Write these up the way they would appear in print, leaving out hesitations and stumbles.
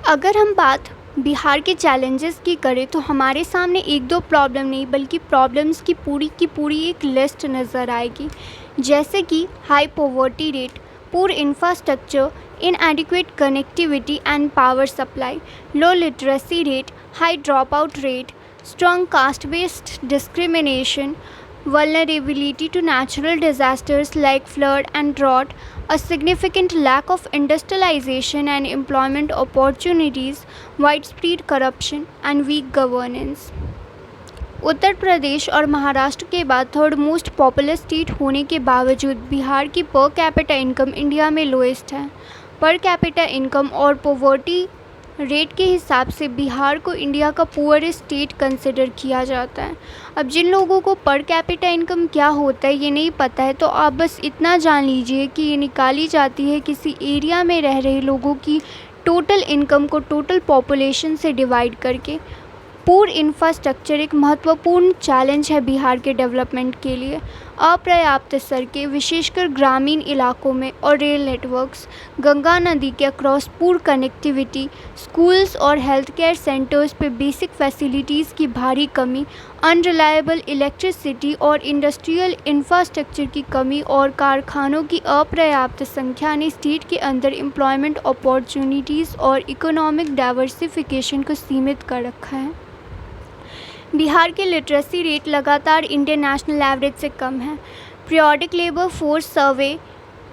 अगर हम बात बिहार के चैलेंजेस की करें तो हमारे सामने एक दो प्रॉब्लम नहीं बल्कि प्रॉब्लम्स की पूरी एक लिस्ट नज़र आएगी। जैसे कि high poverty rate, poor infrastructure, इनएडिक्वेट connectivity and power supply, low literacy rate, high drop out rate, strong caste based discrimination, vulnerability to natural disasters like flood and drought, a significant lack of industrialization and employment opportunities, widespread corruption, and weak governance. Uttar Pradesh और महाराष्ट्र के बाद third most populous state होने के बावजूद बिहार की per capita income India में lowest है। Per capita income और पॉवर्टी रेट के हिसाब से बिहार को इंडिया का पुअरेस्ट स्टेट कंसिडर किया जाता है। अब जिन लोगों को पर कैपिटा इनकम क्या होता है ये नहीं पता है तो आप बस इतना जान लीजिए कि ये निकाली जाती है किसी एरिया में रह रहे लोगों की टोटल इनकम को टोटल पॉपुलेशन से डिवाइड करके। पुअर इंफ्रास्ट्रक्चर एक महत्वपूर्ण चैलेंज है बिहार के डेवलपमेंट के लिए। अपर्याप्त सड़कें विशेषकर ग्रामीण इलाकों में और रेल नेटवर्क्स, गंगा नदी के अक्रॉस पुअर कनेक्टिविटी, स्कूल्स और हेल्थ केयर सेंटर्स पे बेसिक फैसिलिटीज़ की भारी कमी, अनरिलायबल इलेक्ट्रिसिटी और इंडस्ट्रियल इंफ्रास्ट्रक्चर की कमी और कारखानों की अपर्याप्त संख्या ने स्टेट के अंदर एम्प्लॉयमेंट अपॉर्चुनिटीज़ और इकोनॉमिक डाइवर्सिफिकेशन को सीमित कर रखा है। बिहार के लिटरेसी रेट लगातार इंटरनेशनल एवरेज से कम है। पीरियोडिक लेबर फोर्स सर्वे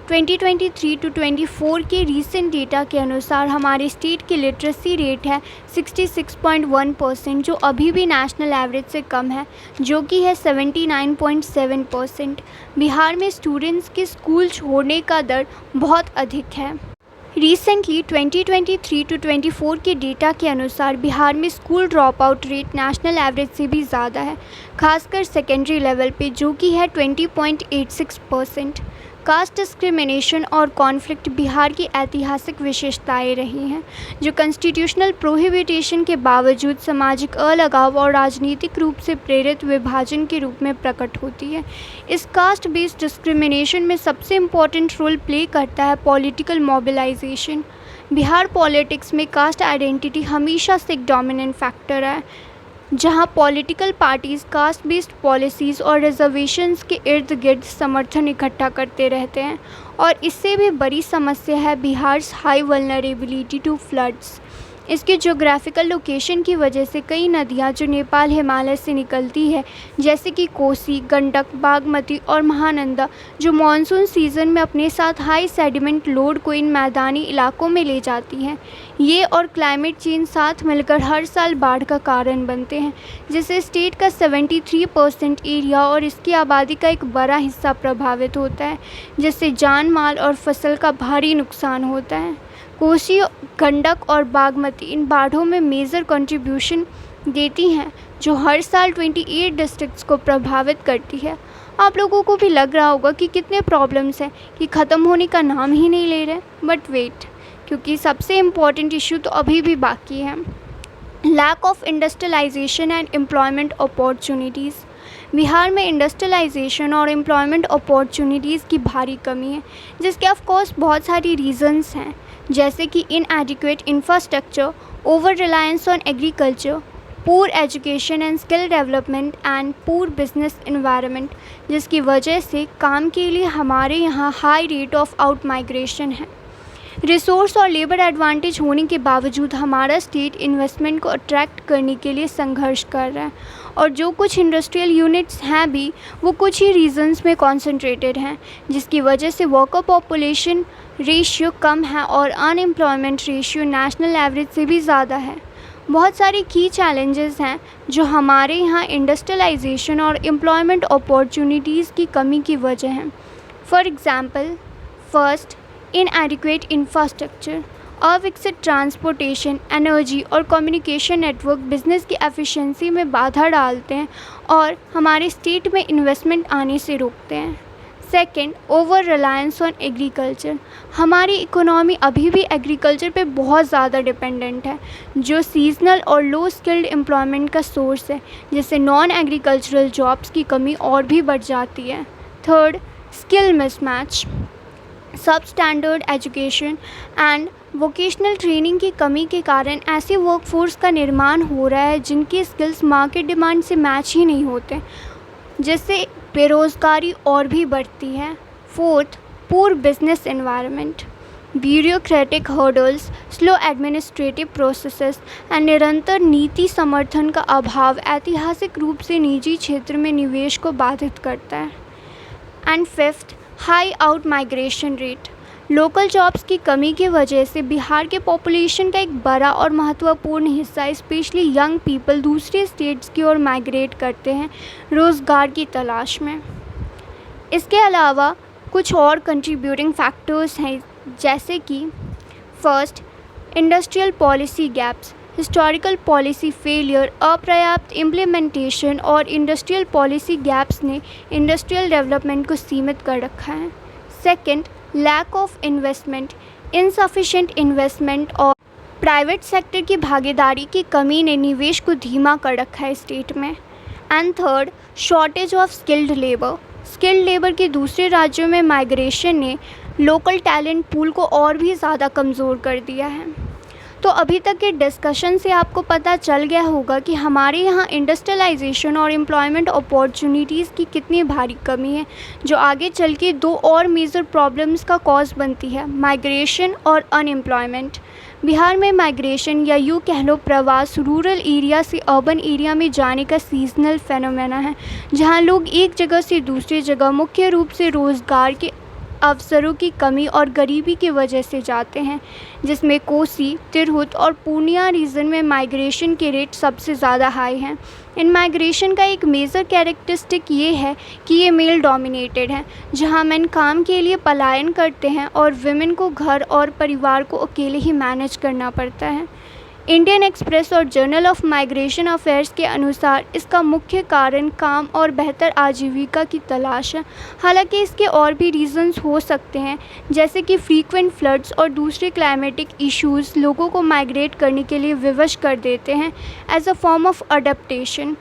2023-24 के रीसेंट डेटा के अनुसार हमारे स्टेट की लिटरेसी रेट है 66.1%, जो अभी भी नेशनल एवरेज से कम है, जो कि है 79.7%। बिहार में स्टूडेंट्स के स्कूल छोड़ने का दर बहुत अधिक है। रिसेंटली 2023-24 के डेटा के अनुसार बिहार में school drop out rate national average से भी ज़्यादा है, खासकर सेकेंडरी लेवल पे, जो कि है 20.86%। कास्ट डिस्क्रिमिनेशन और कॉन्फ्लिक्ट बिहार की ऐतिहासिक विशेषताएं रही हैं, जो कॉन्स्टिट्यूशनल प्रोहिबिटेशन के बावजूद सामाजिक अलगाव और राजनीतिक रूप से प्रेरित विभाजन के रूप में प्रकट होती है। इस कास्ट बेस्ड डिस्क्रिमिनेशन में सबसे इम्पॉर्टेंट रोल प्ले करता है पॉलिटिकल मोबिलाइजेशन। बिहार पॉलिटिक्स में कास्ट आइडेंटिटी हमेशा से एक डोमिनेंट फैक्टर है, जहां political parties caste based policies और रिजर्वेशंस के इर्द गिर्द समर्थन इकट्ठा करते रहते हैं। और इससे भी बड़ी समस्या है Bihar high vulnerability to floods. इसके ज्योग्राफिकल लोकेशन की वजह से कई नदियां जो नेपाल हिमालय से निकलती है, जैसे कि कोसी, गंडक, बागमती और महानंदा, जो मानसून सीज़न में अपने साथ हाई सेडिमेंट लोड को इन मैदानी इलाकों में ले जाती हैं। ये और क्लाइमेट चेंज साथ मिलकर हर साल बाढ़ का कारण बनते हैं, जिससे स्टेट का 73% एरिया और इसकी आबादी का एक बड़ा हिस्सा प्रभावित होता है, जिससे जान माल और फसल का भारी नुकसान होता है। कोसी, गंडक और बागमती इन बाढ़ों में मेजर कंट्रीब्यूशन देती हैं, जो हर साल 28 डिस्ट्रिक्ट्स को प्रभावित करती है। आप लोगों को भी लग रहा होगा कि कितने प्रॉब्लम्स हैं कि ख़त्म होने का नाम ही नहीं ले रहे, बट वेट, क्योंकि सबसे इम्पॉर्टेंट इशू तो अभी भी बाकी है। Lack of industrialisation and employment opportunities. Bihar में इंडस्ट्रियलाइजेशन और एम्प्लॉयमेंट अपॉर्चुनिटीज़ की भारी कमी है, जिसके ऑफ कोर्स बहुत सारी रीजंस हैं, जैसे कि इनएडिक्वेट infrastructure, over reliance on agriculture, poor education and skill development and poor business environment, जिसकी वजह से काम के लिए हमारे यहाँ high rate of out migration है। रिसोर्स और लेबर एडवांटेज होने के बावजूद हमारा स्टेट इन्वेस्टमेंट को अट्रैक्ट करने के लिए संघर्ष कर रहा है, और जो कुछ इंडस्ट्रियल यूनिट्स हैं भी वो कुछ ही रीजंस में कॉन्सेंट्रेटेड हैं, जिसकी वजह से वर्कर पॉपुलेशन रेशियो कम है और अनएम्प्लॉयमेंट रेशियो नेशनल एवरेज से भी ज़्यादा है। बहुत सारी की चैलेंजेस हैं जो हमारे यहाँ इंडस्ट्रियलाइजेशन और एम्प्लॉयमेंट अपॉर्चुनिटीज़ की कमी की वजह हैं। For example, first, इनएडिक्वेट infrastructure. अविकसित ट्रांसपोर्टेशन, एनर्जी और कम्युनिकेशन नेटवर्क बिज़नेस की एफिशिएंसी में बाधा डालते हैं और हमारे स्टेट में इन्वेस्टमेंट आने से रोकते हैं। Second, over reliance on agriculture. हमारी इकोनॉमी अभी भी एग्रीकल्चर पे बहुत ज़्यादा डिपेंडेंट है, जो सीजनल और लो स्किल्ड एम्प्लॉयमेंट का सोर्स है, जिससे नॉन एग्रीकल्चरल जॉब्स की कमी और भी बढ़ जाती है। Third, skill mismatch. सब standard education and vocational training की कमी के कारण ऐसे वर्कफोर्स का निर्माण हो रहा है जिनकी स्किल्स मार्केट डिमांड से मैच ही नहीं होते, जिससे बेरोज़गारी और भी बढ़ती है। Fourth, poor business environment, bureaucratic hurdles, slow administrative processes and निरंतर नीति समर्थन का अभाव ऐतिहासिक रूप से निजी क्षेत्र में निवेश को बाधित करता है। And fifth, high out migration rate, local jobs की कमी की वजह से बिहार के पॉपुलेशन का एक बड़ा और महत्वपूर्ण हिस्सा स्पेशली यंग पीपल दूसरे स्टेट्स की ओर माइग्रेट करते हैं रोज़गार की तलाश में। इसके अलावा कुछ और कंट्रीब्यूटिंग फैक्टर्स हैं, जैसे कि first, industrial policy gaps, historical policy failure, अपर्याप्त इम्प्लीमेंटेशन और इंडस्ट्रियल पॉलिसी गैप्स ने इंडस्ट्रियल डेवलपमेंट को सीमित कर रखा है। Second, lack of investment, insufficient investment और प्राइवेट सेक्टर की भागीदारी की कमी ने निवेश को धीमा कर रखा है स्टेट में। And third, shortage of skilled labour के दूसरे राज्यों में माइग्रेशन ने लोकल टैलेंट पूल को और भी ज़्यादा कमज़ोर कर दिया है। तो अभी तक के डिस्कशन से आपको पता चल गया होगा कि हमारे यहाँ इंडस्ट्रियलाइजेशन और एम्प्लॉयमेंट अपॉर्चुनिटीज़ की कितनी भारी कमी है, जो आगे चल के दो और मेजर प्रॉब्लम्स का कॉज बनती है, माइग्रेशन और अनएम्प्लॉयमेंट। बिहार में माइग्रेशन या यूँ कह लो प्रवास रूरल एरिया से अर्बन एरिया में जाने का सीजनल फेनोमेना है, जहाँ लोग एक जगह से दूसरी जगह मुख्य रूप से रोज़गार के अवसरों की कमी और गरीबी की वजह से जाते हैं, जिसमें कोसी, तिरहुत और पूर्णिया रीजन में माइग्रेशन के रेट सबसे ज़्यादा हाई हैं। इन माइग्रेशन का एक मेजर कैरेक्टरिस्टिक ये है कि ये मेल डोमिनेटेड है, जहां मेन काम के लिए पलायन करते हैं और विमेन को घर और परिवार को अकेले ही मैनेज करना पड़ता है। इंडियन एक्सप्रेस और जर्नल ऑफ माइग्रेशन अफेयर्स के अनुसार इसका मुख्य कारण काम और बेहतर आजीविका की तलाश है। हालांकि इसके और भी रीजंस हो सकते हैं, जैसे कि फ्रीक्वेंट फ्लड्स और दूसरे क्लाइमेटिक इश्यूज़ लोगों को माइग्रेट करने के लिए विवश कर देते हैं as a form of adaptation.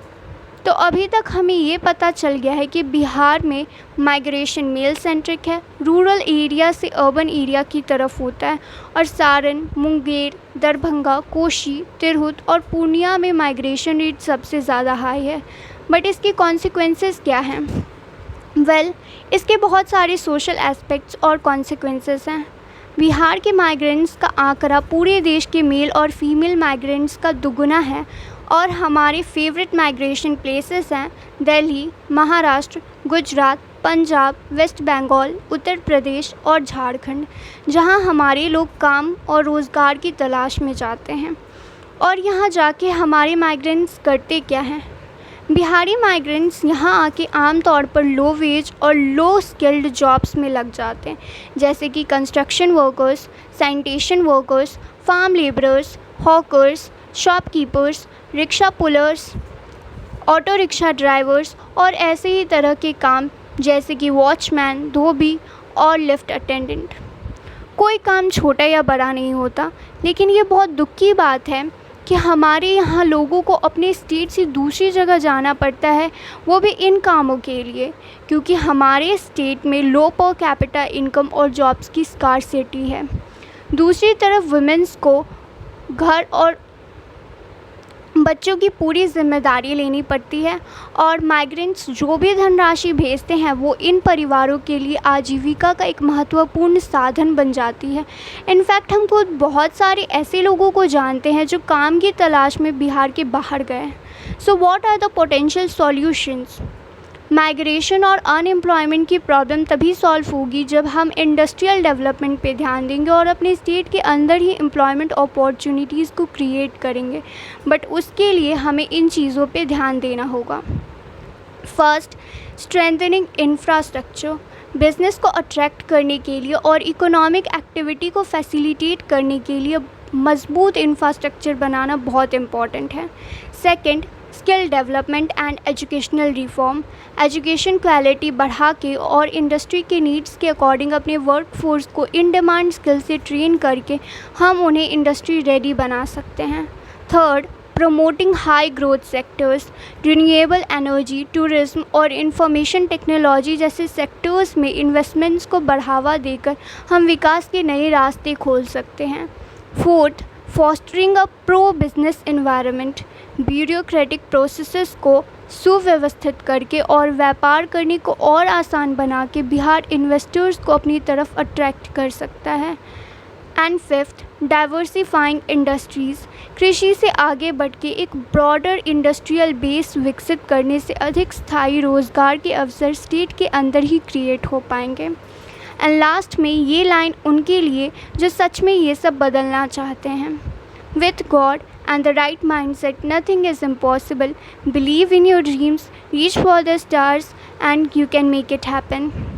तो अभी तक हमें ये पता चल गया है कि बिहार में माइग्रेशन मेल सेंट्रिक है, रूरल एरिया से अर्बन एरिया की तरफ होता है, और सारण, मुंगेर, दरभंगा, कोशी, तिरहुत और पूर्णिया में माइग्रेशन रेट सबसे ज़्यादा हाई है। बट इसके कॉन्सिक्वेंसेस क्या हैं? वेल, इसके बहुत सारे सोशल एस्पेक्ट्स और कॉन्सिक्वेंसेस हैं। बिहार के माइग्रेंट्स का आंकड़ा पूरे देश के मेल और फीमेल माइग्रेंट्स का दुगुना है, और हमारे फेवरेट माइग्रेशन प्लेसेस हैं दिल्ली, महाराष्ट्र, गुजरात, पंजाब, वेस्ट बंगाल, उत्तर प्रदेश और झारखंड, जहां हमारे लोग काम और रोज़गार की तलाश में जाते हैं। और यहां जाके हमारे माइग्रेंट्स करते क्या हैं? बिहारी माइग्रेंट्स यहाँ आके आमतौर पर लो वेज और लो स्किल्ड जॉब्स में लग जाते हैं, जैसे कि construction workers, sanitation workers, farm labourers, hawkers, shopkeepers, rickshaw pullers, auto rickshaw drivers और ऐसे ही तरह के काम जैसे कि वॉचमैन, धोबी और लिफ्ट अटेंडेंट। कोई काम छोटा या बड़ा नहीं होता, लेकिन ये बहुत दुख की बात है कि हमारे यहाँ लोगों को अपने स्टेट से दूसरी जगह जाना पड़ता है, वो भी इन कामों के लिए, क्योंकि हमारे स्टेट में लो पर कैपिटा इनकम और जॉब्स की स्कार्सिटी है। दूसरी तरफ वुमेन्स को घर और बच्चों की पूरी जिम्मेदारी लेनी पड़ती है, और माइग्रेंट्स जो भी धनराशि भेजते हैं वो इन परिवारों के लिए आजीविका का एक महत्वपूर्ण साधन बन जाती है। इनफैक्ट हम खुद बहुत सारे ऐसे लोगों को जानते हैं जो काम की तलाश में बिहार के बाहर गए। So what are the potential solutions? Migration और अनएम्प्लॉयमेंट की प्रॉब्लम तभी सॉल्व होगी जब हम इंडस्ट्रियल डेवलपमेंट पे ध्यान देंगे और अपने स्टेट के अंदर ही एम्प्लॉयमेंट अपॉर्चुनिटीज़ को क्रिएट करेंगे। बट उसके लिए हमें इन चीज़ों पे ध्यान देना होगा। First, strengthening infrastructure. बिजनेस को अट्रैक्ट करने के लिए और इकोनॉमिक एक्टिविटी को फैसिलिटेट करने के लिए मजबूत इंफ्रास्ट्रक्चर बनाना बहुत इम्पॉर्टेंट है। Second, skill development and educational reform. Education quality बढ़ा के और इंडस्ट्री के नीड्स के अकॉर्डिंग अपने वर्कफोर्स को इन डिमांड स्किल से ट्रेन करके हम उन्हें इंडस्ट्री रेडी बना सकते हैं। Third, promoting high growth sectors, renewable energy, tourism और information technology जैसे सेक्टर्स में इन्वेस्टमेंट्स को बढ़ावा देकर हम विकास के नए रास्ते खोल सकते हैं। Fourth, fostering a pro-business environment, bureaucratic processes को सुव्यवस्थित करके और व्यापार करने को और आसान बना के बिहार इन्वेस्टर्स को अपनी तरफ अट्रैक्ट कर सकता है। एंड फिफ्थ, डाइवर्सिफाइंग इंडस्ट्रीज़, कृषि से आगे बढ़ के एक ब्रॉडर इंडस्ट्रियल बेस विकसित करने से अधिक स्थायी रोज़गार के अवसर स्टेट के अंदर ही क्रिएट हो पाएंगे। एंड लास्ट में ये लाइन उनके लिए जो सच में ये सब बदलना चाहते हैं। With God and the right mindset, nothing is impossible. Believe in your dreams, reach for the stars, and you can make it happen.